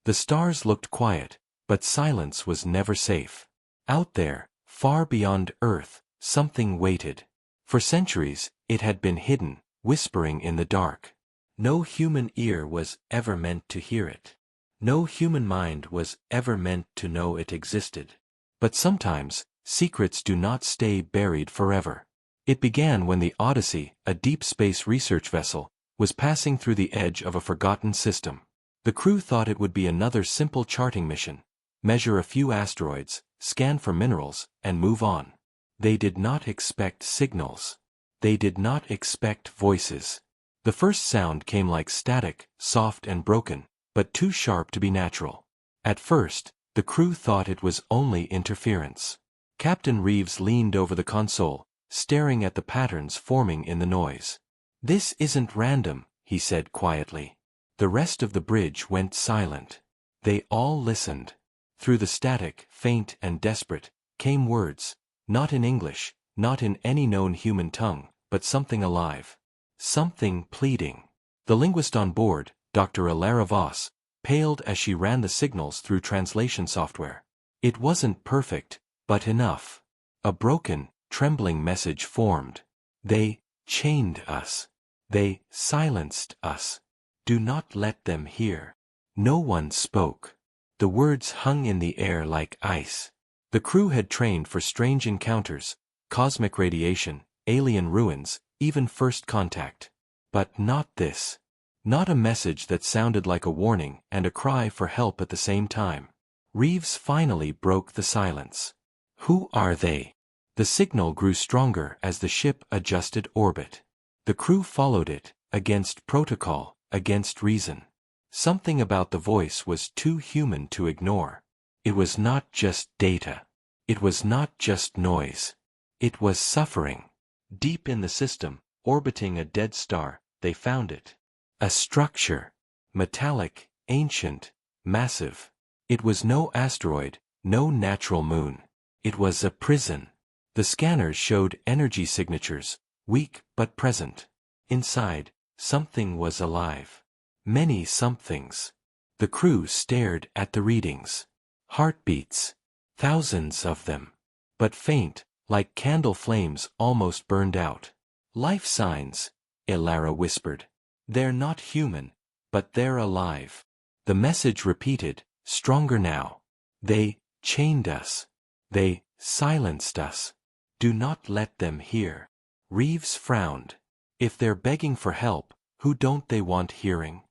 The stars looked quiet, but silence was never safe. Out there, far beyond Earth, something waited. For centuries, it had been hidden, whispering in the dark. No human ear was ever meant to hear it. No human mind was ever meant to know it existed. But sometimes, secrets do not stay buried forever. It began when the Odyssey, a deep space research vessel, was passing through the edge of a forgotten system. The crew thought it would be another simple charting mission: measure a few asteroids, scan for minerals, and move on. They did not expect signals. They did not expect voices. The first sound came like static, soft and broken, but too sharp to be natural. At first, the crew thought it was only interference. Captain Reeves leaned over the console, staring at the patterns forming in the noise. "This isn't random," he said quietly. The rest of the bridge went silent. They all listened. Through the static, faint and desperate, came words, not in English, not in any known human tongue, but something alive. Something pleading. The linguist on board, Dr. Ilara Voss, paled as she ran the signals through translation software. It wasn't perfect, but enough. A broken, trembling message formed. "They chained us. They silenced us. Do not let them hear." No one spoke. The words hung in the air like ice. The crew had trained for strange encounters, cosmic radiation, alien ruins, even first contact. But not this. Not a message that sounded like a warning and a cry for help at the same time. Reeves finally broke the silence. "Who are they?" The signal grew stronger as the ship adjusted orbit. The crew followed it, against protocol, against reason. Something about the voice was too human to ignore. It was not just data. It was not just noise. It was suffering. Deep in the system, orbiting a dead star, they found it. A structure. Metallic, ancient, massive. It was no asteroid, no natural moon. It was a prison. The scanners showed energy signatures, weak but present. Inside, something was alive. Many somethings. The crew stared at the readings. Heartbeats. Thousands of them. But faint, like candle flames almost burned out. "Life signs," Ilara whispered. "They're not human, but they're alive." The message repeated, stronger now. "They chained us. They silenced us. Do not let them hear." Reeves frowned. If they're begging for help, who don't they want hearing?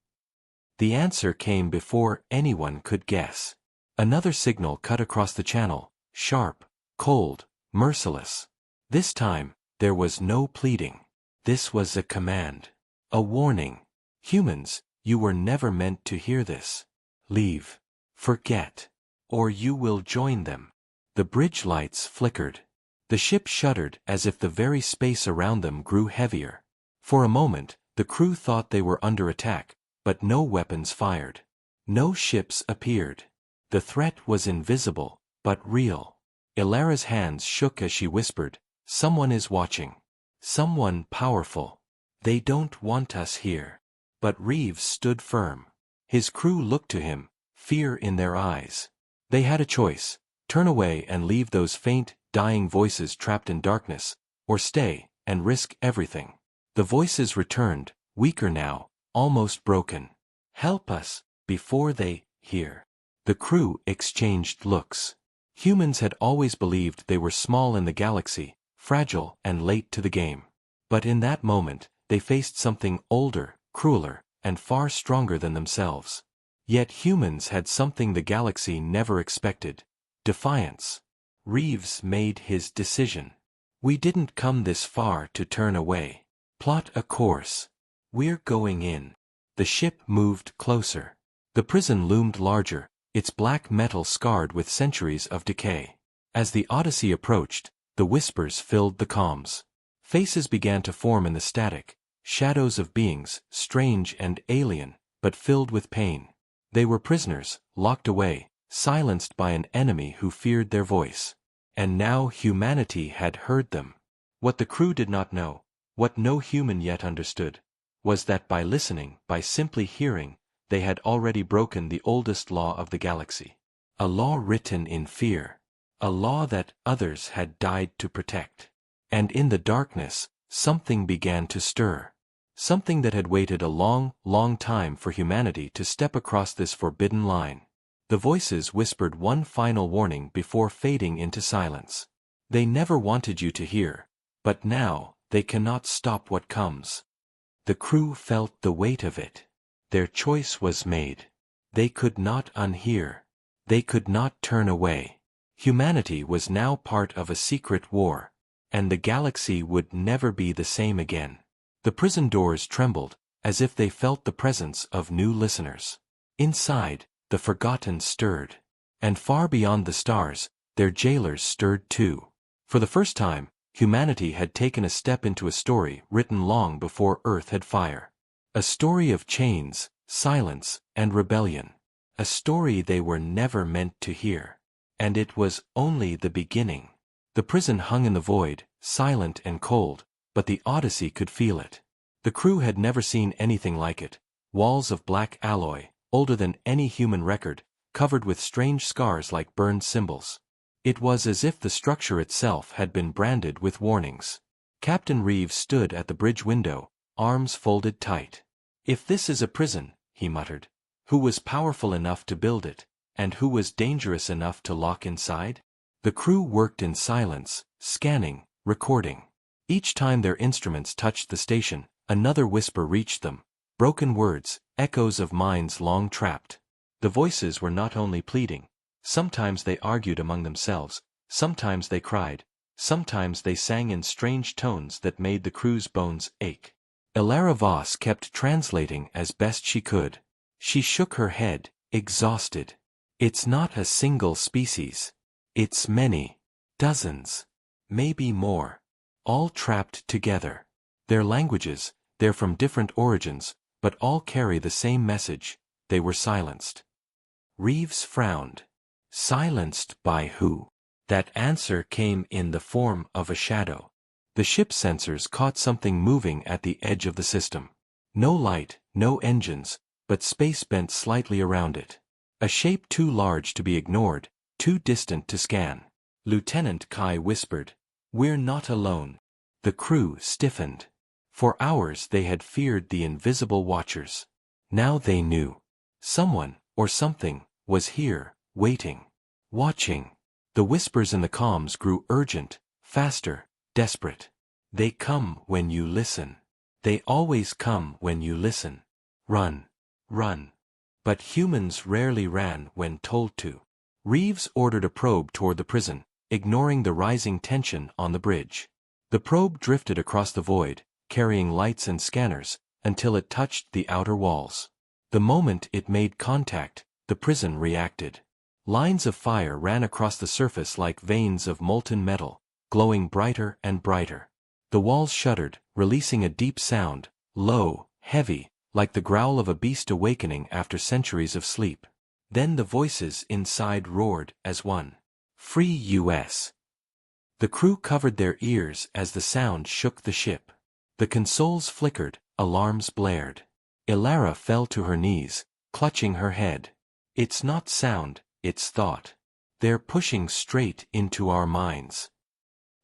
The answer came before anyone could guess. Another signal cut across the channel, sharp, cold, merciless. This time, there was no pleading. This was a command. A warning. "Humans, you were never meant to hear this. Leave. Forget. Or you will join them." The bridge lights flickered. The ship shuddered as if the very space around them grew heavier. For a moment, the crew thought they were under attack, but no weapons fired. No ships appeared. The threat was invisible, but real. Ilara's hands shook as she whispered, "Someone is watching. Someone powerful. They don't want us here." But Reeves stood firm. His crew looked to him, fear in their eyes. They had a choice: turn away and leave those faint, dying voices trapped in darkness, or stay and risk everything. The voices returned, weaker now, almost broken. "Help us, before they hear." The crew exchanged looks. Humans had always believed they were small in the galaxy, fragile and late to the game. But in that moment, they faced something older, crueler, and far stronger than themselves. Yet humans had something the galaxy never expected: defiance. Reeves made his decision. "We didn't come this far to turn away. Plot a course. We're going in." The ship moved closer. The prison loomed larger, its black metal scarred with centuries of decay. As the Odyssey approached, the whispers filled the comms. Faces began to form in the static, shadows of beings, strange and alien, but filled with pain. They were prisoners, locked away, silenced by an enemy who feared their voice. And now humanity had heard them. What the crew did not know, what no human yet understood, was that by listening, by simply hearing, they had already broken the oldest law of the galaxy. A law written in fear. A law that others had died to protect. And in the darkness, something began to stir. Something that had waited a long, long time for humanity to step across this forbidden line. The voices whispered one final warning before fading into silence. They never wanted you to hear, but now, they cannot stop what comes. The crew felt the weight of it. Their choice was made. They could not unhear. They could not turn away. Humanity was now part of a secret war, and the galaxy would never be the same again. The prison doors trembled, as if they felt the presence of new listeners. Inside, the forgotten stirred. And far beyond the stars, their jailers stirred too. For the first time, humanity had taken a step into a story written long before Earth had fire. A story of chains, silence, and rebellion. A story they were never meant to hear. And it was only the beginning. The prison hung in the void, silent and cold, but the Odyssey could feel it. The crew had never seen anything like it. Walls of black alloy, older than any human record, covered with strange scars like burned symbols. It was as if the structure itself had been branded with warnings. Captain Reeves stood at the bridge window, arms folded tight. "If this is a prison," he muttered, "who was powerful enough to build it, and who was dangerous enough to lock inside?" The crew worked in silence, scanning, recording. Each time their instruments touched the station, another whisper reached them, broken words, echoes of minds long trapped. The voices were not only pleading. Sometimes they argued among themselves, sometimes they cried, sometimes they sang in strange tones that made the crew's bones ache. Ilara Voss kept translating as best she could. She shook her head, exhausted. "It's not a single species. It's many. Dozens. Maybe more. All trapped together. Their languages, they're from different origins, but all carry the same message. They were silenced." Reeves frowned. Silenced by who? That answer came in the form of a shadow. The ship's sensors caught something moving at the edge of the system. No light, no engines, but space bent slightly around it. A shape too large to be ignored, too distant to scan. Lieutenant Kai whispered, "We're not alone." The crew stiffened. For hours they had feared the invisible watchers. Now they knew. Someone, or something, was here, waiting, watching. The whispers in the comms grew urgent, faster, desperate. "They come when you listen. They always come when you listen. Run. Run." But humans rarely ran when told to. Reeves ordered a probe toward the prison, ignoring the rising tension on the bridge. The probe drifted across the void, carrying lights and scanners, until it touched the outer walls. The moment it made contact, the prison reacted. Lines of fire ran across the surface like veins of molten metal, glowing brighter and brighter. The walls shuddered, releasing a deep sound, low, heavy, like the growl of a beast awakening after centuries of sleep. Then the voices inside roared as one. "Free U.S." The crew covered their ears as the sound shook the ship. The consoles flickered, alarms blared. Ilara fell to her knees, clutching her head. "It's not sound, it's thought. They're pushing straight into our minds."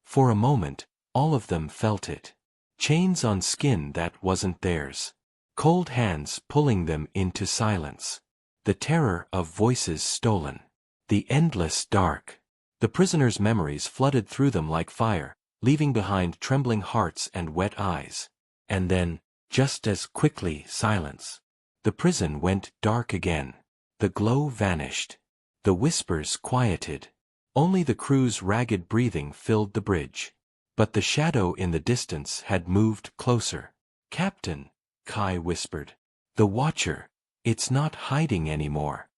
For a moment, all of them felt it. Chains on skin that wasn't theirs. Cold hands pulling them into silence. The terror of voices stolen. The endless dark. The prisoners' memories flooded through them like fire, leaving behind trembling hearts and wet eyes. And then, just as quickly, silence. The prison went dark again. The glow vanished. The whispers quieted. Only the crew's ragged breathing filled the bridge. But the shadow in the distance had moved closer. "Captain," Kai whispered. "The Watcher. It's not hiding anymore."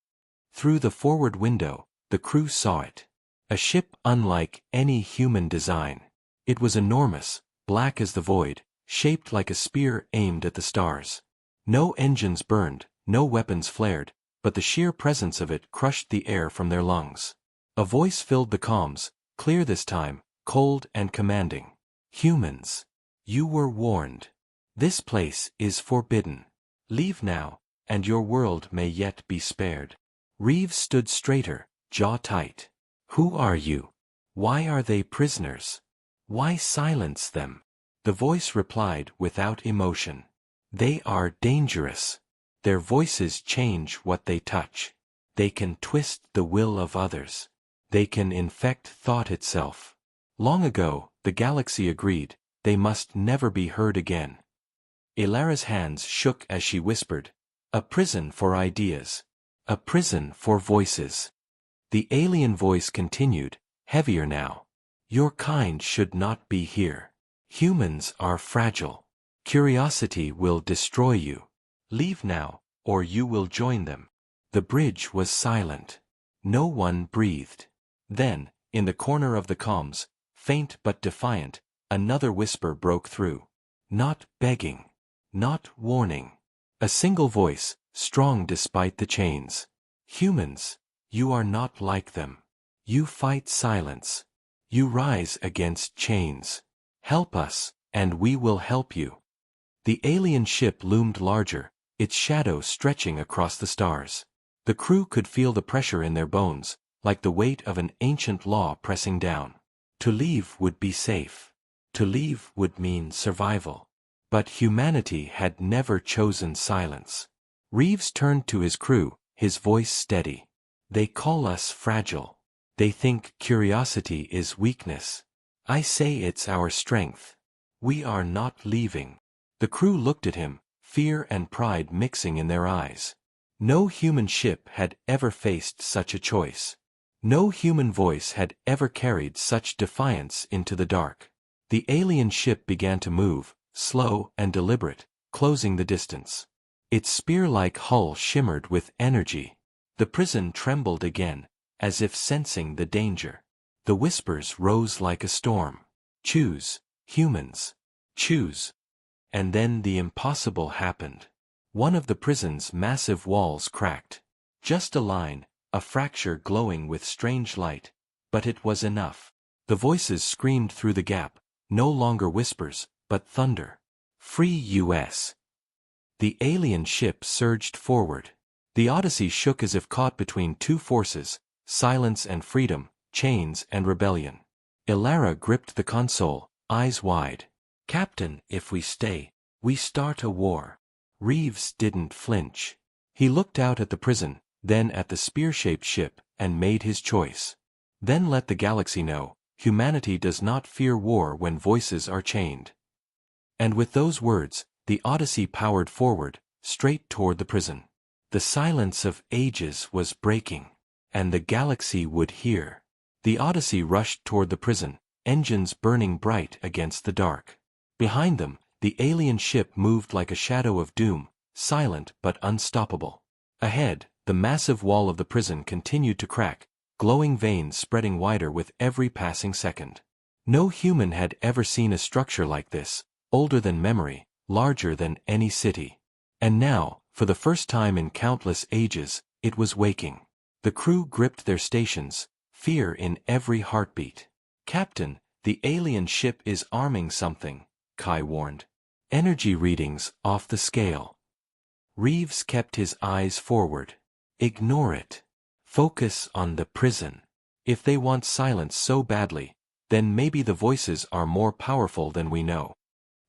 Through the forward window, the crew saw it. A ship unlike any human design. It was enormous, black as the void, shaped like a spear aimed at the stars. No engines burned, no weapons flared, but the sheer presence of it crushed the air from their lungs. A voice filled the comms, clear this time, cold and commanding. "Humans. You were warned. This place is forbidden. Leave now, and your world may yet be spared. Reeves stood straighter, jaw tight. Who are you? Why are they prisoners? Why silence them? The voice replied without emotion. They are dangerous. Their voices change what they touch. They can twist the will of others. They can infect thought itself. Long ago, the galaxy agreed, they must never be heard again. Ilara's hands shook as she whispered, "A prison for ideas. A prison for voices." The alien voice continued, heavier now. "Your kind should not be here. Humans are fragile. Curiosity will destroy you. Leave now, or you will join them." The bridge was silent. No one breathed. Then, in the corner of the comms, faint but defiant, another whisper broke through. Not begging. Not warning. A single voice, strong despite the chains. "Humans, you are not like them. You fight silence. You rise against chains. Help us, and we will help you." The alien ship loomed larger, its shadow stretching across the stars. The crew could feel the pressure in their bones, like the weight of an ancient law pressing down. To leave would be safe. To leave would mean survival. But humanity had never chosen silence. Reeves turned to his crew, his voice steady. "They call us fragile. They think curiosity is weakness. I say it's our strength. We are not leaving." The crew looked at him, fear and pride mixing in their eyes. No human ship had ever faced such a choice. No human voice had ever carried such defiance into the dark. The alien ship began to move, slow and deliberate, closing the distance. Its spear-like hull shimmered with energy. The prison trembled again, as if sensing the danger. The whispers rose like a storm. "Choose, humans. Choose." And then the impossible happened. One of the prison's massive walls cracked. Just a line, a fracture glowing with strange light, but it was enough. The voices screamed through the gap, no longer whispers, but thunder. "Free US." The alien ship surged forward. The Odyssey shook as if caught between two forces, silence and freedom, chains and rebellion. Ilara gripped the console, eyes wide. "Captain, if we stay, we start a war." Reeves didn't flinch. He looked out at the prison, then at the spear-shaped ship, and made his choice. "Then let the galaxy know, humanity does not fear war when voices are chained." And with those words, the Odyssey powered forward, straight toward the prison. The silence of ages was breaking, and the galaxy would hear. The Odyssey rushed toward the prison, engines burning bright against the dark. Behind them, the alien ship moved like a shadow of doom, silent but unstoppable. Ahead, the massive wall of the prison continued to crack, glowing veins spreading wider with every passing second. No human had ever seen a structure like this, older than memory, larger than any city. And now, for the first time in countless ages, it was waking. The crew gripped their stations, fear in every heartbeat. "Captain, the alien ship is arming something," Kai warned. "Energy readings off the scale." Reeves kept his eyes forward. "Ignore it. Focus on the prison. If they want silence so badly, then maybe the voices are more powerful than we know."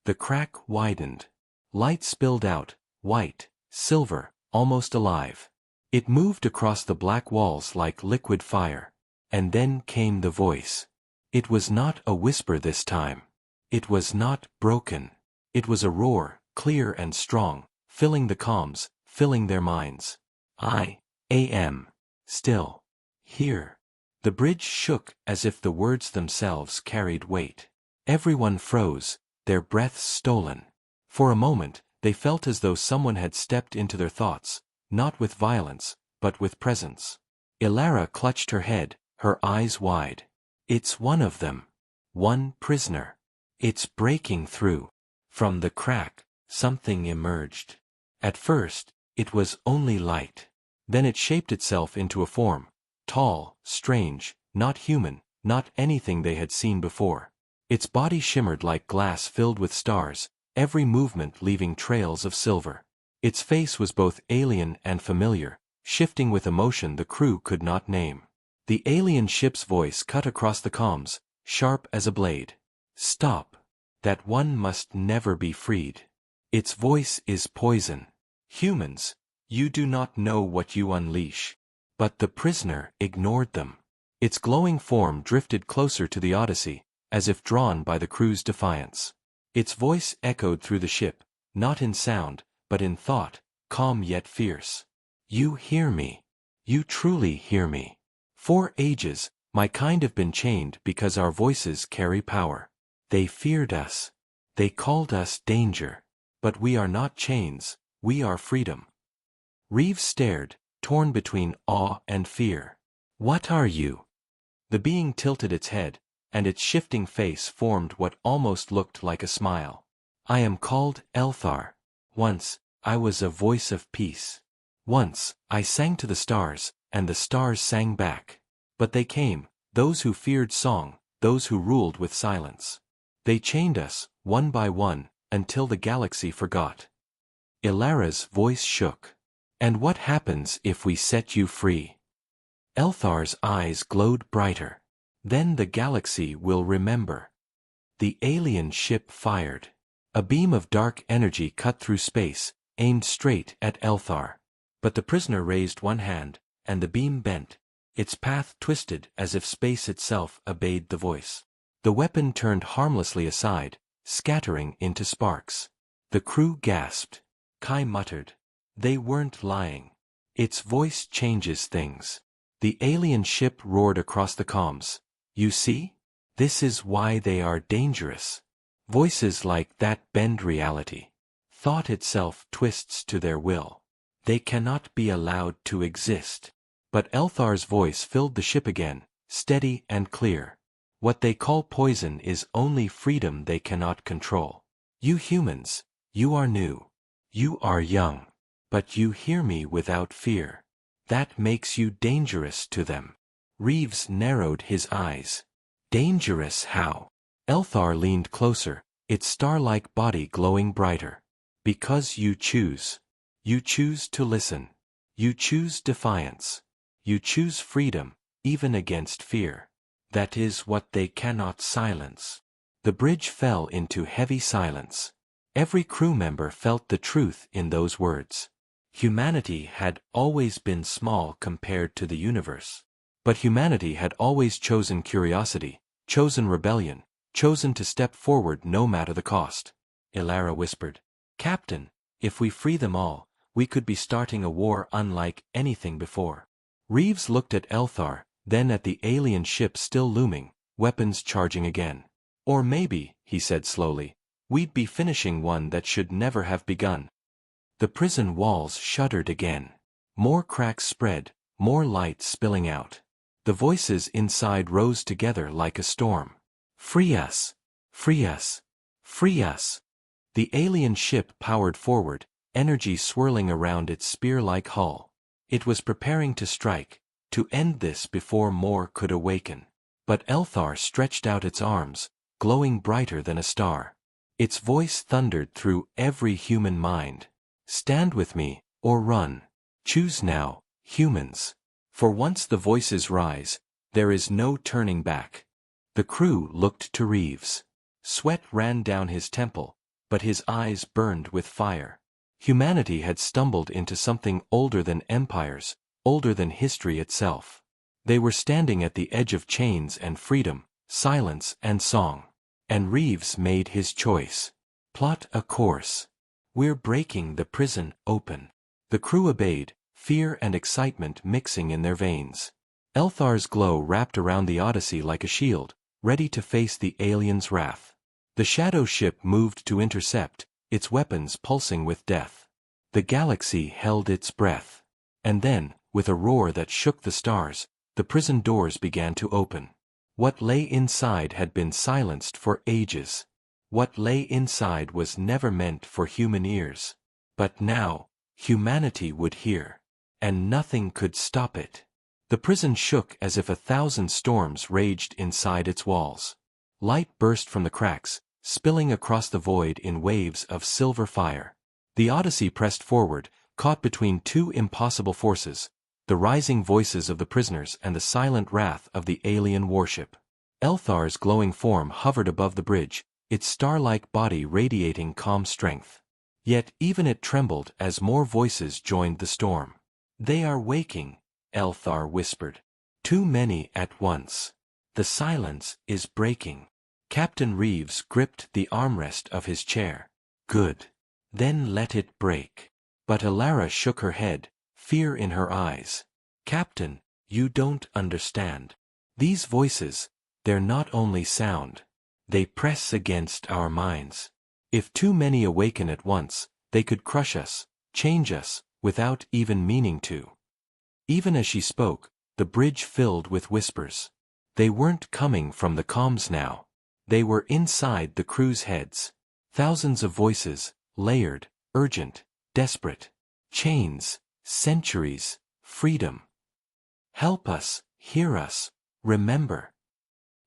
The crack widened. Light spilled out, white, silver, almost alive. It moved across the black walls like liquid fire. And then came the voice. It was not a whisper this time. It was not broken. It was a roar, clear and strong, filling the comms, filling their minds. "I am still here." The bridge shook as if the words themselves carried weight. Everyone froze, their breaths stolen. For a moment, they felt as though someone had stepped into their thoughts, not with violence, but with presence. Ilara clutched her head, her eyes wide. "It's one of them. One prisoner. It's breaking through." From the crack, something emerged. At first, it was only light. Then it shaped itself into a form, tall, strange, not human, not anything they had seen before. Its body shimmered like glass filled with stars, every movement leaving trails of silver. Its face was both alien and familiar, shifting with emotion the crew could not name. The alien ship's voice cut across the comms, sharp as a blade. "Stop. That one must never be freed. Its voice is poison. Humans, you do not know what you unleash." But the prisoner ignored them. Its glowing form drifted closer to the Odyssey, as if drawn by the crew's defiance. Its voice echoed through the ship, not in sound, but in thought, calm yet fierce. "You hear me. You truly hear me. For ages, my kind have been chained because our voices carry power. They feared us. They called us danger. But we are not chains, we are freedom." Reeves stared, torn between awe and fear. "What are you?" The being tilted its head, and its shifting face formed what almost looked like a smile. "I am called Elthar. Once, I was a voice of peace. Once, I sang to the stars, and the stars sang back. But they came, those who feared song, those who ruled with silence. They chained us, one by one, until the galaxy forgot." Ilara's voice shook. "And what happens if we set you free?" Elthar's eyes glowed brighter. "Then the galaxy will remember." The alien ship fired. A beam of dark energy cut through space, aimed straight at Elthar. But the prisoner raised one hand, and the beam bent. Its path twisted as if space itself obeyed the voice. The weapon turned harmlessly aside, scattering into sparks. The crew gasped. Kai muttered, "They weren't lying. Its voice changes things." The alien ship roared across the comms. "You see? This is why they are dangerous. Voices like that bend reality. Thought itself twists to their will. They cannot be allowed to exist." But Elthar's voice filled the ship again, steady and clear. "What they call poison is only freedom they cannot control. You humans, you are new. You are young. But you hear me without fear. That makes you dangerous to them." Reeves narrowed his eyes. "Dangerous how?" Elthar leaned closer, its star-like body glowing brighter. "Because you choose. You choose to listen. You choose defiance. You choose freedom, even against fear. That is what they cannot silence." The bridge fell into heavy silence. Every crew member felt the truth in those words. Humanity had always been small compared to the universe. But humanity had always chosen curiosity, chosen rebellion, chosen to step forward no matter the cost. Ilara whispered, "Captain, if we free them all, we could be starting a war unlike anything before." Reeves looked at Elthar, then at the alien ship still looming, weapons charging again. "Or maybe," he said slowly, "we'd be finishing one that should never have begun." The prison walls shuddered again. More cracks spread, more light spilling out. The voices inside rose together like a storm. "Free us! Free us! Free us!" The alien ship powered forward, energy swirling around its spear-like hull. It was preparing to strike, to end this before more could awaken. But Elthar stretched out its arms, glowing brighter than a star. Its voice thundered through every human mind. "Stand with me, or run. Choose now, humans. For once the voices rise, there is no turning back." The crew looked to Reeves. Sweat ran down his temple, but his eyes burned with fire. Humanity had stumbled into something older than empires, older than history itself. They were standing at the edge of chains and freedom, silence and song. And Reeves made his choice. "Plot a course. We're breaking the prison open." The crew obeyed, fear and excitement mixing in their veins. Elthar's glow wrapped around the Odyssey like a shield, ready to face the alien's wrath. The shadow ship moved to intercept, its weapons pulsing with death. The galaxy held its breath. And then, with a roar that shook the stars, the prison doors began to open. What lay inside had been silenced for ages. What lay inside was never meant for human ears. But now, humanity would hear. And nothing could stop it. The prison shook as if 1,000 storms raged inside its walls. Light burst from the cracks, spilling across the void in waves of silver fire. The Odyssey pressed forward, caught between two impossible forces, the rising voices of the prisoners and the silent wrath of the alien warship. Elthar's glowing form hovered above the bridge, its star-like body radiating calm strength. Yet even it trembled as more voices joined the storm. "They are waking," Elthar whispered. "Too many at once. The silence is breaking." Captain Reeves gripped the armrest of his chair. "Good. Then let it break." But Alara shook her head, fear in her eyes. "Captain, you don't understand. These voices, they're not only sound. They press against our minds. If too many awaken at once, they could crush us, change us, without even meaning to." Even as she spoke, the bridge filled with whispers. They weren't coming from the comms now. They were inside the crew's heads. Thousands of voices, layered, urgent, desperate. Chains, centuries, freedom. "Help us, hear us, remember.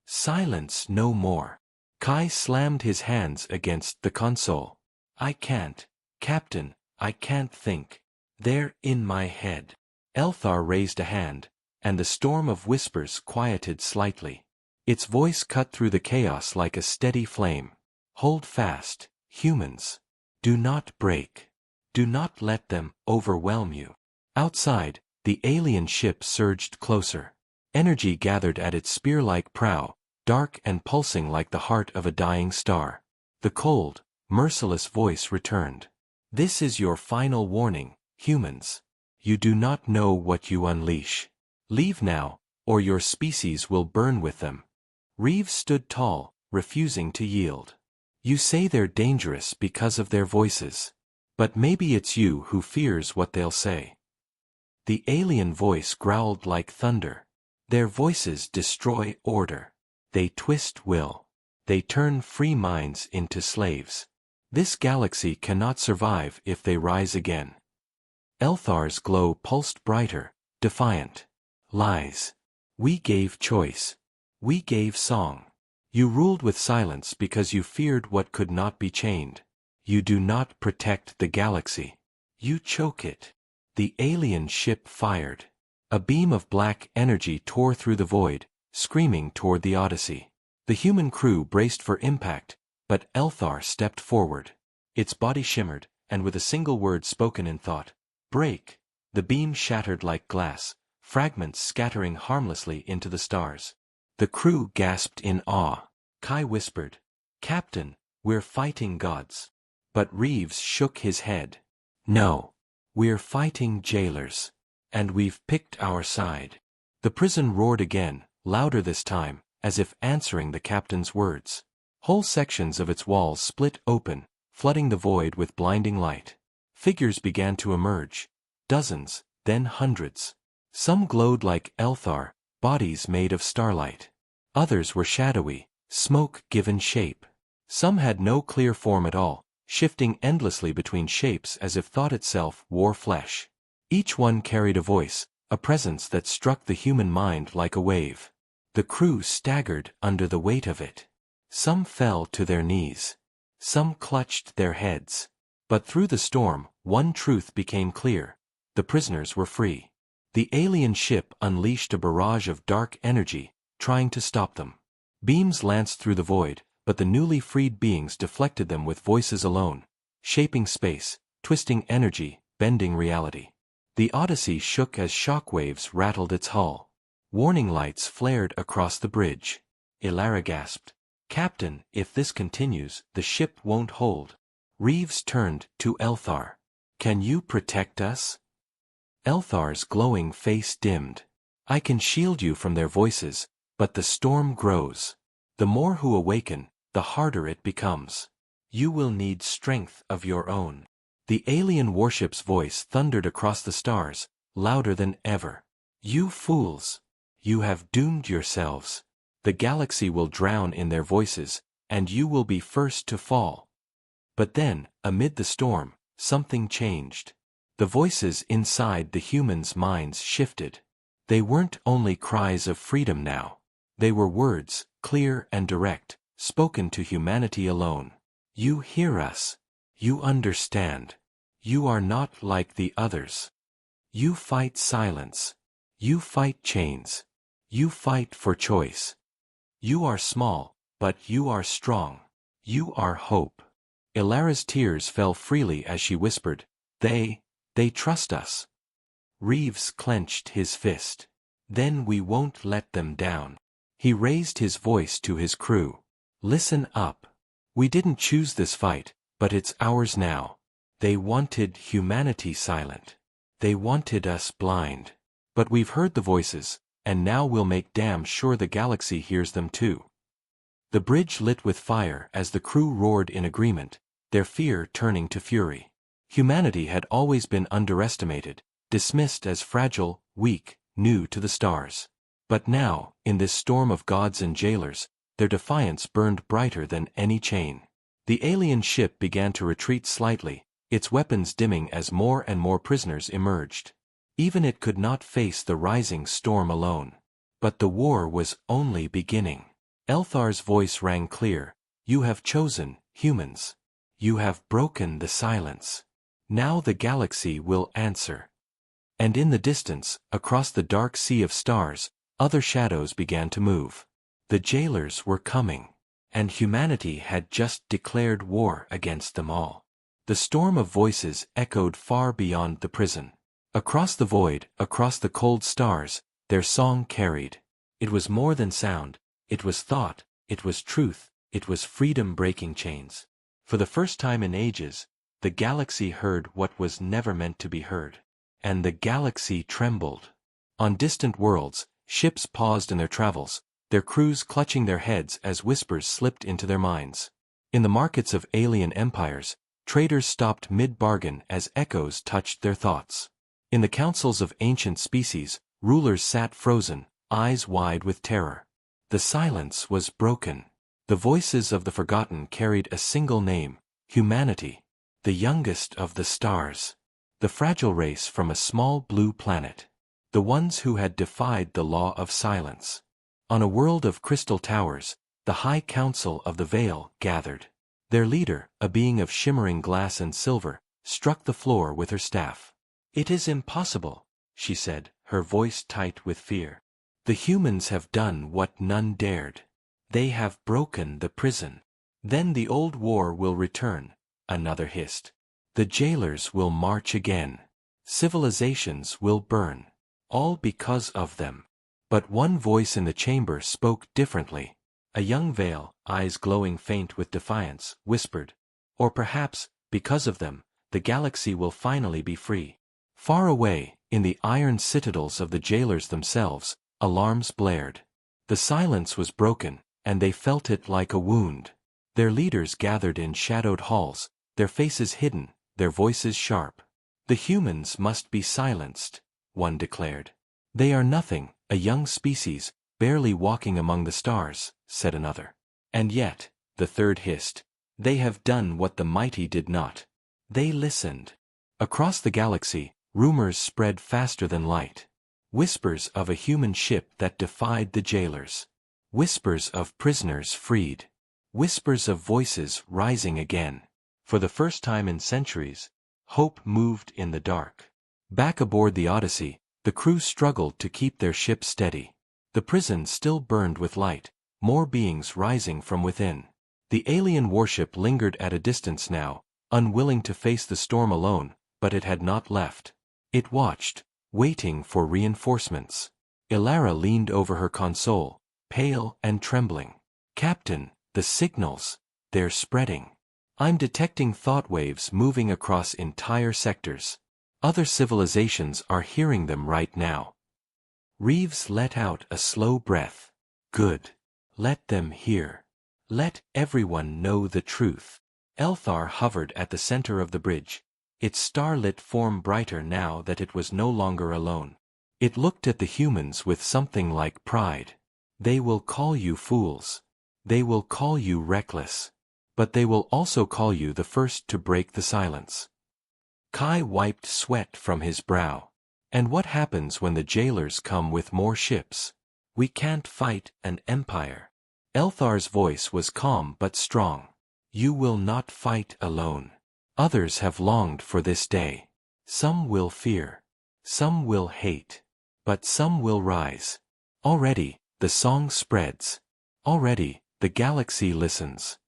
Silence no more." Kai slammed his hands against the console. "I can't, Captain, I can't think. They're in my head." Elthar raised a hand, and the storm of whispers quieted slightly. Its voice cut through the chaos like a steady flame. "Hold fast, humans. Do not break. Do not let them overwhelm you." Outside, the alien ship surged closer. Energy gathered at its spear-like prow, dark and pulsing like the heart of a dying star. The cold, merciless voice returned. "This is your final warning, humans. You do not know what you unleash. Leave now, or your species will burn with them." Reeves stood tall, refusing to yield. "You say they're dangerous because of their voices. But maybe it's you who fears what they'll say." The alien voice growled like thunder. "Their voices destroy order. They twist will. They turn free minds into slaves. This galaxy cannot survive if they rise again." Elthar's glow pulsed brighter, defiant. "Lies. We gave choice. We gave song. You ruled with silence because you feared what could not be chained. You do not protect the galaxy. You choke it." The alien ship fired. A beam of black energy tore through the void, screaming toward the Odyssey. The human crew braced for impact, but Elthar stepped forward. Its body shimmered, and with a single word spoken in thought, "Break," the beam shattered like glass, fragments scattering harmlessly into the stars. The crew gasped in awe. Kai whispered, "Captain, we're fighting gods." But Reeves shook his head. "No. We're fighting jailers. And we've picked our side." The prison roared again, louder this time, as if answering the captain's words. Whole sections of its walls split open, flooding the void with blinding light. Figures began to emerge. Dozens, then hundreds. Some glowed like Elthar, bodies made of starlight. Others were shadowy, smoke given shape. Some had no clear form at all, shifting endlessly between shapes as if thought itself wore flesh. Each one carried a voice, a presence that struck the human mind like a wave. The crew staggered under the weight of it. Some fell to their knees. Some clutched their heads. But through the storm, one truth became clear. The prisoners were free. The alien ship unleashed a barrage of dark energy, trying to stop them. Beams lanced through the void, but the newly freed beings deflected them with voices alone, shaping space, twisting energy, bending reality. The Odyssey shook as shockwaves rattled its hull. Warning lights flared across the bridge. Ilara gasped, "Captain, if this continues, the ship won't hold." Reeves turned to Elthar. "Can you protect us?" Elthar's glowing face dimmed. "I can shield you from their voices, but the storm grows. The more who awaken, the harder it becomes. You will need strength of your own." The alien warship's voice thundered across the stars, louder than ever. "You fools! You have doomed yourselves. The galaxy will drown in their voices, and you will be first to fall." But then, amid the storm, something changed. The voices inside the humans' minds shifted. They weren't only cries of freedom now. They were words, clear and direct, spoken to humanity alone. "You hear us. You understand. You are not like the others. You fight silence. You fight chains. You fight for choice. You are small, but you are strong. You are hope. Ilara's tears fell freely as she whispered, They trust us. Reeves clenched his fist. Then we won't let them down. He raised his voice to his crew. Listen up. We didn't choose this fight, but it's ours now. They wanted humanity silent. They wanted us blind. But we've heard the voices, and now we'll make damn sure the galaxy hears them too. The bridge lit with fire as the crew roared in agreement, their fear turning to fury. Humanity had always been underestimated, dismissed as fragile, weak, new to the stars. But now, in this storm of gods and jailers, their defiance burned brighter than any chain. The alien ship began to retreat slightly, its weapons dimming as more and more prisoners emerged. Even it could not face the rising storm alone. But the war was only beginning. Elthar's voice rang clear, You have chosen, humans. You have broken the silence. Now the galaxy will answer. And in the distance, across the dark sea of stars, other shadows began to move. The jailers were coming. And humanity had just declared war against them all. The storm of voices echoed far beyond the prison. Across the void, across the cold stars, their song carried. It was more than sound, it was thought, it was truth, it was freedom breaking chains. For the first time in ages, the galaxy heard what was never meant to be heard. And the galaxy trembled. On distant worlds, ships paused in their travels, their crews clutching their heads as whispers slipped into their minds. In the markets of alien empires, traders stopped mid-bargain as echoes touched their thoughts. In the councils of ancient species, rulers sat frozen, eyes wide with terror. The silence was broken. The voices of the forgotten carried a single name, humanity, the youngest of the stars, the fragile race from a small blue planet, the ones who had defied the law of silence. On a world of crystal towers, the High Council of the Veil gathered. Their leader, a being of shimmering glass and silver, struck the floor with her staff. It is impossible, she said, her voice tight with fear. The humans have done what none dared. They have broken the prison. Then the old war will return, another hissed. The jailers will march again. Civilizations will burn. All because of them. But one voice in the chamber spoke differently. A young Veil, eyes glowing faint with defiance, whispered, Or perhaps, because of them, the galaxy will finally be free. Far away, in the iron citadels of the jailers themselves, alarms blared. The silence was broken, and they felt it like a wound. Their leaders gathered in shadowed halls, their faces hidden, their voices sharp. The humans must be silenced, one declared. They are nothing, a young species, barely walking among the stars, said another. And yet, the third hissed, they have done what the mighty did not. They listened. Across the galaxy, rumors spread faster than light. Whispers of a human ship that defied the jailers. Whispers of prisoners freed. Whispers of voices rising again. For the first time in centuries, hope moved in the dark. Back aboard the Odyssey, the crew struggled to keep their ship steady. The prison still burned with light, more beings rising from within. The alien warship lingered at a distance now, unwilling to face the storm alone, but it had not left. It watched, waiting for reinforcements. Ilara leaned over her console, pale and trembling. Captain, the signals, they're spreading. I'm detecting thought waves moving across entire sectors. Other civilizations are hearing them right now. Reeves let out a slow breath. Good. Let them hear. Let everyone know the truth. Elthar hovered at the center of the bridge, its starlit form brighter now that it was no longer alone. It looked at the humans with something like pride. They will call you fools. They will call you reckless. But they will also call you the first to break the silence. Kai wiped sweat from his brow. And what happens when the jailers come with more ships? We can't fight an empire. Elthar's voice was calm but strong. You will not fight alone. Others have longed for this day. Some will fear. Some will hate. But some will rise. Already, the song spreads. Already, the galaxy listens.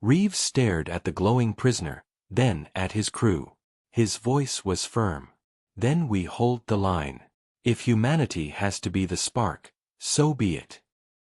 Reeves stared at the glowing prisoner, then at his crew. His voice was firm. Then we hold the line. If humanity has to be the spark, so be it.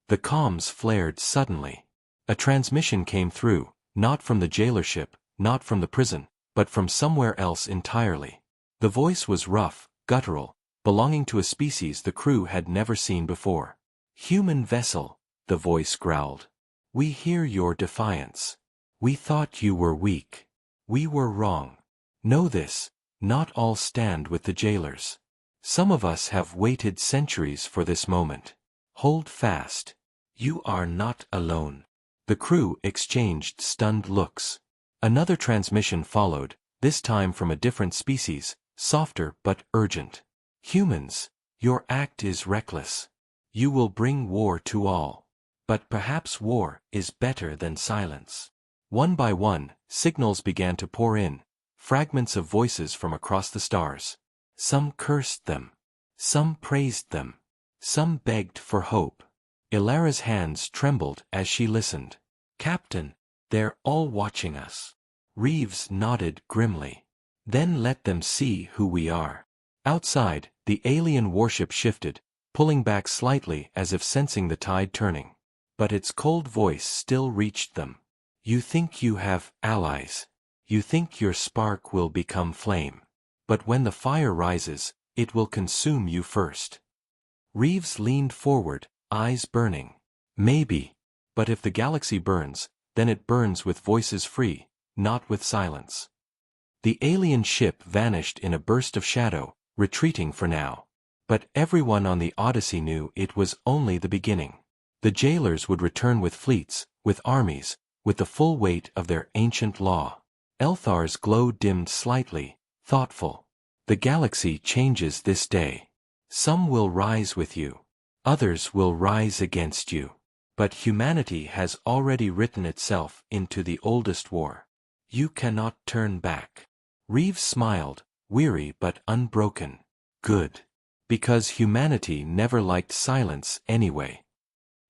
The comms flared suddenly. A transmission came through, not from the jailer ship, not from the prison, but from somewhere else entirely. The voice was rough, guttural, belonging to a species the crew had never seen before. "Human vessel," the voice growled. "We hear your defiance. We thought you were weak. We were wrong. Know this, not all stand with the jailers. Some of us have waited centuries for this moment. Hold fast. You are not alone." The crew exchanged stunned looks. Another transmission followed, this time from a different species, softer but urgent. "Humans, your act is reckless. You will bring war to all. But perhaps war is better than silence." One by one, signals began to pour in, fragments of voices from across the stars. Some cursed them. Some praised them. Some begged for hope. Ilara's hands trembled as she listened. "Captain, they're all watching us." Reeves nodded grimly. "Then let them see who we are." Outside, the alien warship shifted, pulling back slightly as if sensing the tide turning. But its cold voice still reached them. "You think you have allies. You think your spark will become flame. But when the fire rises, it will consume you first." Reeves leaned forward, eyes burning. "Maybe. But if the galaxy burns, then it burns with voices free, not with silence." The alien ship vanished in a burst of shadow, retreating for now. But everyone on the Odyssey knew it was only the beginning. The jailers would return with fleets, with armies, with the full weight of their ancient law. Elthar's glow dimmed slightly, thoughtful. "The galaxy changes this day. Some will rise with you. Others will rise against you. But humanity has already written itself into the oldest war. You cannot turn back." Reeves smiled, weary but unbroken. "Good. Because humanity never liked silence anyway."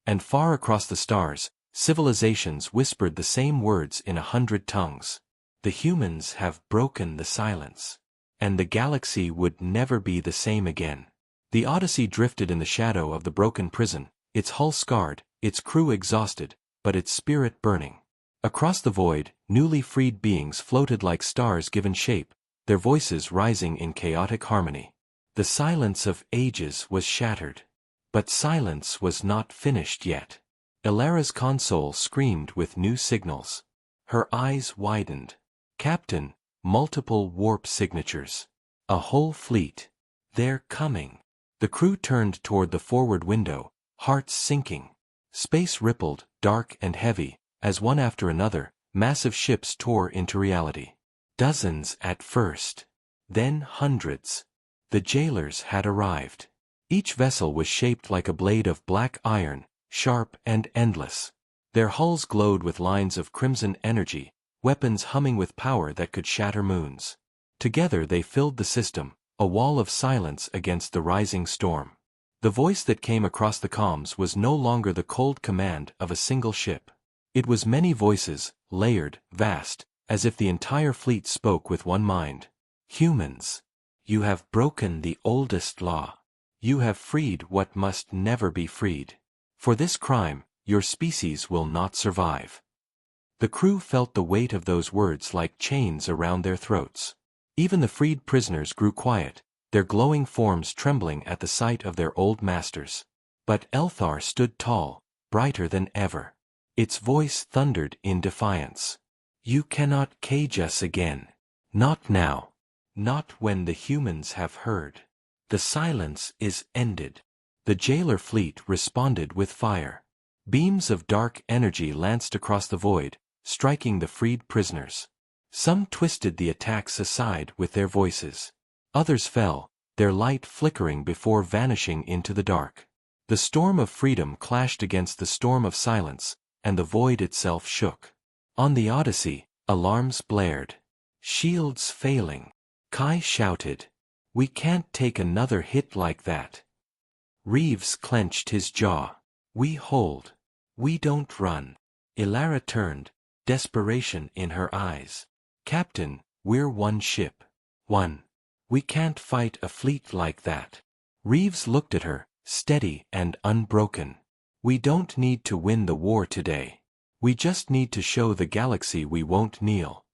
And far across the stars, civilizations whispered the same words in 100 tongues. The humans have broken the silence. And the galaxy would never be the same again. The Odyssey drifted in the shadow of the broken prison, its hull scarred, its crew exhausted, but its spirit burning. Across the void, newly freed beings floated like stars given shape, their voices rising in chaotic harmony. The silence of ages was shattered. But silence was not finished yet. Ilara's console screamed with new signals. Her eyes widened. "Captain, multiple warp signatures. A whole fleet. They're coming." The crew turned toward the forward window, hearts sinking. Space rippled, dark and heavy, as one after another, massive ships tore into reality. Dozens at first. Then hundreds. The jailers had arrived. Each vessel was shaped like a blade of black iron, sharp and endless. Their hulls glowed with lines of crimson energy, weapons humming with power that could shatter moons. Together they filled the system, a wall of silence against the rising storm. The voice that came across the comms was no longer the cold command of a single ship. It was many voices, layered, vast, as if the entire fleet spoke with one mind. "Humans, you have broken the oldest law. You have freed what must never be freed. For this crime, your species will not survive." The crew felt the weight of those words like chains around their throats. Even the freed prisoners grew quiet, their glowing forms trembling at the sight of their old masters. But Elthar stood tall, brighter than ever. Its voice thundered in defiance. "You cannot cage us again. Not now. Not when the humans have heard. The silence is ended." The jailer fleet responded with fire. Beams of dark energy lanced across the void, striking the freed prisoners. Some twisted the attacks aside with their voices. Others fell, their light flickering before vanishing into the dark. The storm of freedom clashed against the storm of silence, and the void itself shook. On the Odyssey, alarms blared. Shields failing. Kai shouted. We can't take another hit like that. Reeves clenched his jaw. We hold. We don't run. Ilara turned, desperation in her eyes. Captain, we're one ship. One. We can't fight a fleet like that. Reeves looked at her, steady and unbroken. We don't need to win the war today. We just need to show the galaxy we won't kneel.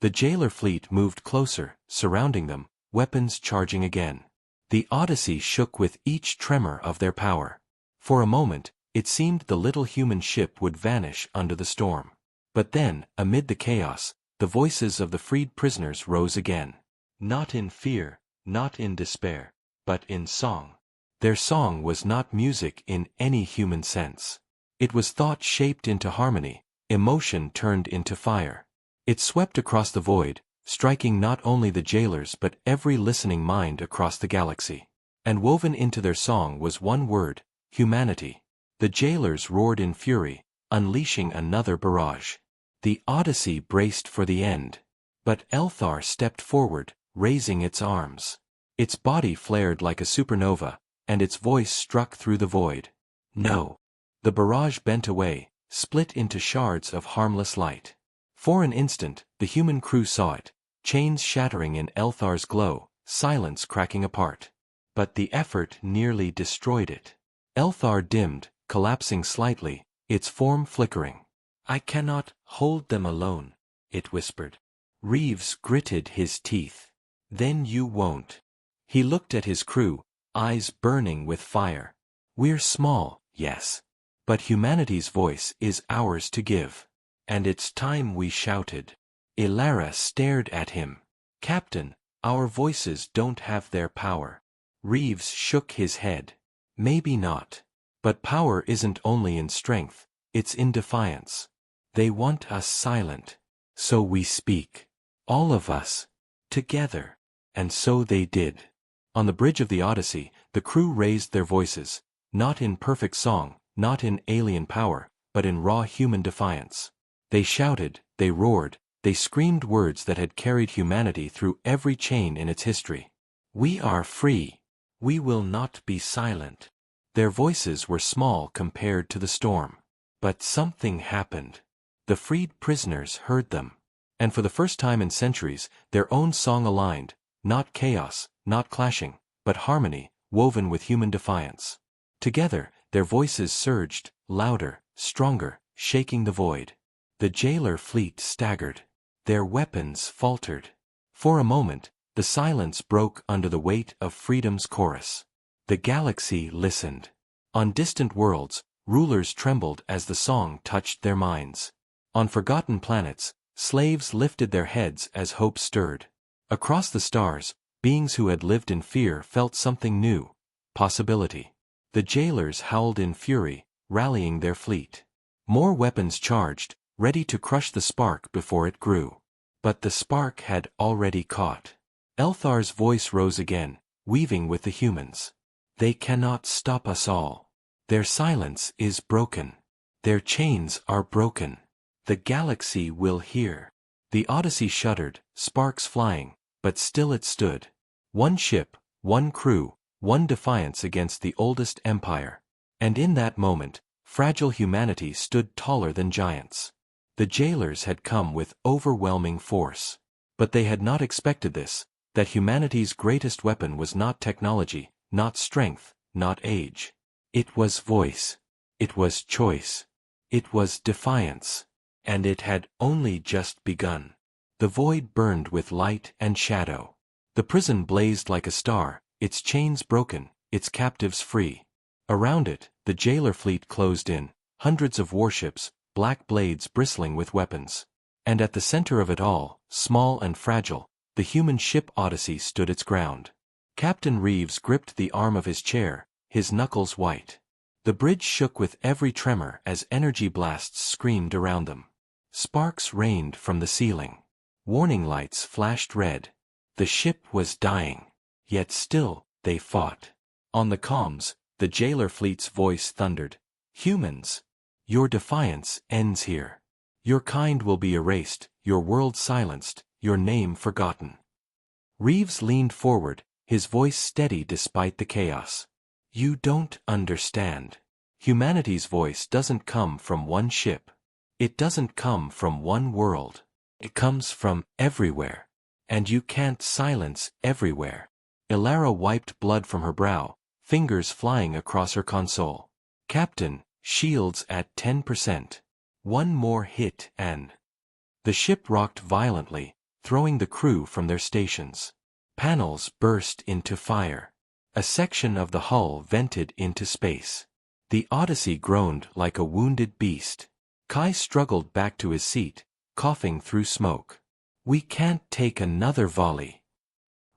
The jailer fleet moved closer, surrounding them, weapons charging again. The Odyssey shook with each tremor of their power. For a moment, it seemed the little human ship would vanish under the storm. But then, amid the chaos, the voices of the freed prisoners rose again. Not in fear, not in despair, but in song. Their song was not music in any human sense. It was thought shaped into harmony, emotion turned into fire. It swept across the void, striking not only the jailers but every listening mind across the galaxy. And woven into their song was one word: humanity. The jailers roared in fury, unleashing another barrage. The Odyssey braced for the end. But Elthar stepped forward, raising its arms. Its body flared like a supernova, and its voice struck through the void. No. The barrage bent away, split into shards of harmless light. For an instant, the human crew saw it, chains shattering in Elthar's glow, silence cracking apart. But the effort nearly destroyed it. Elthar dimmed, collapsing slightly, its form flickering. I cannot hold them alone, it whispered. Reeves gritted his teeth. Then you won't. He looked at his crew, eyes burning with fire. We're small, yes. But humanity's voice is ours to give. And it's time we shouted. Ilara stared at him. Captain, our voices don't have their power. Reeves shook his head. Maybe not. But power isn't only in strength, it's in defiance. They want us silent. So we speak. All of us. Together. And so they did. On the bridge of the Odyssey, the crew raised their voices, not in perfect song, not in alien power, but in raw human defiance. They shouted, they roared, they screamed words that had carried humanity through every chain in its history. We are free. We will not be silent. Their voices were small compared to the storm. But something happened. The freed prisoners heard them. And for the first time in centuries, their own song aligned, not chaos, not clashing, but harmony, woven with human defiance. Together, their voices surged, louder, stronger, shaking the void. The jailer fleet staggered. Their weapons faltered. For a moment, the silence broke under the weight of freedom's chorus. The galaxy listened. On distant worlds, rulers trembled as the song touched their minds. On forgotten planets, slaves lifted their heads as hope stirred. Across the stars, beings who had lived in fear felt something new: possibility. The jailers howled in fury, rallying their fleet. More weapons charged, ready to crush the spark before it grew. But the spark had already caught. Elthar's voice rose again, weaving with the humans. They cannot stop us all. Their silence is broken. Their chains are broken. The galaxy will hear. The Odyssey shuddered, sparks flying, but still it stood. One ship, one crew, one defiance against the oldest empire. And in that moment, fragile humanity stood taller than giants. The jailers had come with overwhelming force. But they had not expected this, that humanity's greatest weapon was not technology, not strength, not age. It was voice. It was choice. It was defiance. And it had only just begun. The void burned with light and shadow. The prison blazed like a star, its chains broken, its captives free. Around it, the jailer fleet closed in, hundreds of warships, black blades bristling with weapons. And at the center of it all, small and fragile, the human ship Odyssey stood its ground. Captain Reeves gripped the arm of his chair, his knuckles white. The bridge shook with every tremor as energy blasts screamed around them. Sparks rained from the ceiling. Warning lights flashed red. The ship was dying. Yet still, they fought. On the comms, the jailer fleet's voice thundered. Humans! Your defiance ends here. Your kind will be erased, your world silenced, your name forgotten. Reeves leaned forward, his voice steady despite the chaos. You don't understand. Humanity's voice doesn't come from one ship. It doesn't come from one world. It comes from everywhere. And you can't silence everywhere. Ilara wiped blood from her brow, fingers flying across her console. Captain, shields at 10%. One more hit and... The ship rocked violently, throwing the crew from their stations. Panels burst into fire. A section of the hull vented into space. The Odyssey groaned like a wounded beast. Kai struggled back to his seat, coughing through smoke. We can't take another volley.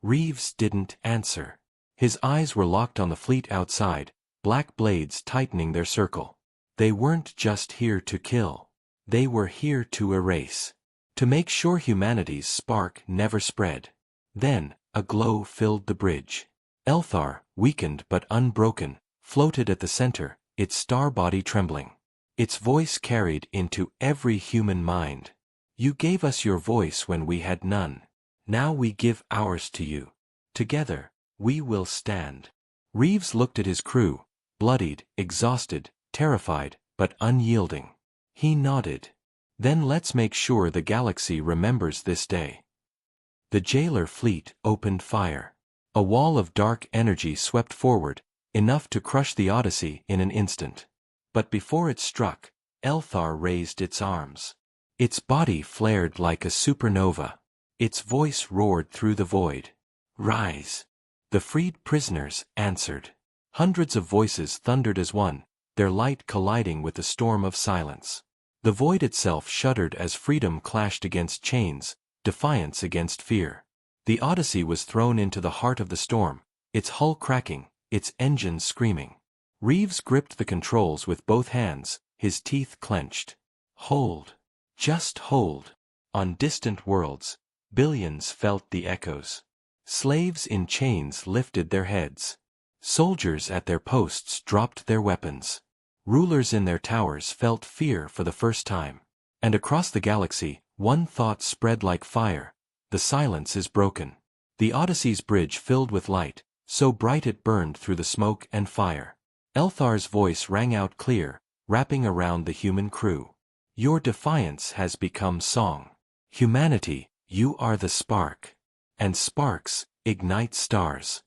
Reeves didn't answer. His eyes were locked on the fleet outside, black blades tightening their circle. They weren't just here to kill. They were here to erase. To make sure humanity's spark never spread. Then, a glow filled the bridge. Elthar, weakened but unbroken, floated at the center, its star body trembling. Its voice carried into every human mind. You gave us your voice when we had none. Now we give ours to you. Together, we will stand. Reeves looked at his crew, bloodied, exhausted, terrified, but unyielding. He nodded. Then let's make sure the galaxy remembers this day. The jailer fleet opened fire. A wall of dark energy swept forward, enough to crush the Odyssey in an instant. But before it struck, Elthar raised its arms. Its body flared like a supernova. Its voice roared through the void. Rise! The freed prisoners answered. Hundreds of voices thundered as one, their light colliding with the storm of silence. The void itself shuddered as freedom clashed against chains, defiance against fear. The Odyssey was thrown into the heart of the storm, its hull cracking, its engines screaming. Reeves gripped the controls with both hands, his teeth clenched. Hold. Just hold. On distant worlds, billions felt the echoes. Slaves in chains lifted their heads. Soldiers at their posts dropped their weapons. Rulers in their towers felt fear for the first time. And across the galaxy, one thought spread like fire. The silence is broken. The Odyssey's bridge filled with light, so bright it burned through the smoke and fire. Elthar's voice rang out clear, wrapping around the human crew. Your defiance has become song. Humanity, you are the spark. And sparks ignite stars.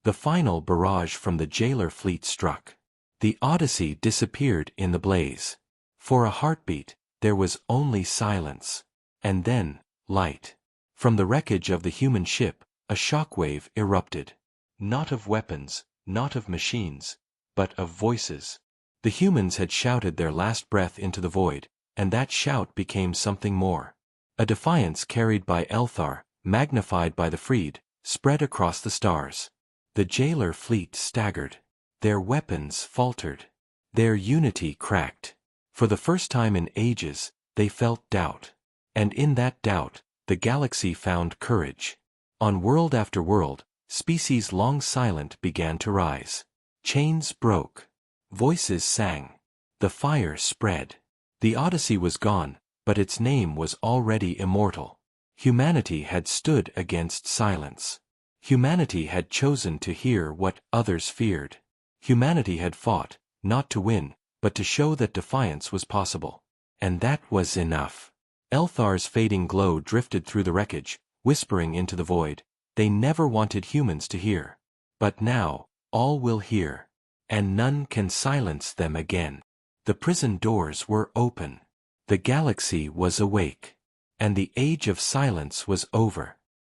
The final barrage from the jailer fleet struck. The Odyssey disappeared in the blaze. For a heartbeat, there was only silence. And then, light. From the wreckage of the human ship, a shockwave erupted. Not of weapons, not of machines, but of voices. The humans had shouted their last breath into the void, and that shout became something more. A defiance carried by Elthar, magnified by the freed, spread across the stars. The jailer fleet staggered. Their weapons faltered. Their unity cracked. For the first time in ages, they felt doubt. And in that doubt, the galaxy found courage. On world after world, species long silent began to rise. Chains broke. Voices sang. The fire spread. The Odyssey was gone, but its name was already immortal. Humanity had stood against silence. Humanity had chosen to hear what others feared. Humanity had fought, not to win, but to show that defiance was possible. And that was enough. Elthar's fading glow drifted through the wreckage, whispering into the void. They never wanted humans to hear. But now, all will hear. And none can silence them again. The prison doors were open. The galaxy was awake. And the age of silence was over.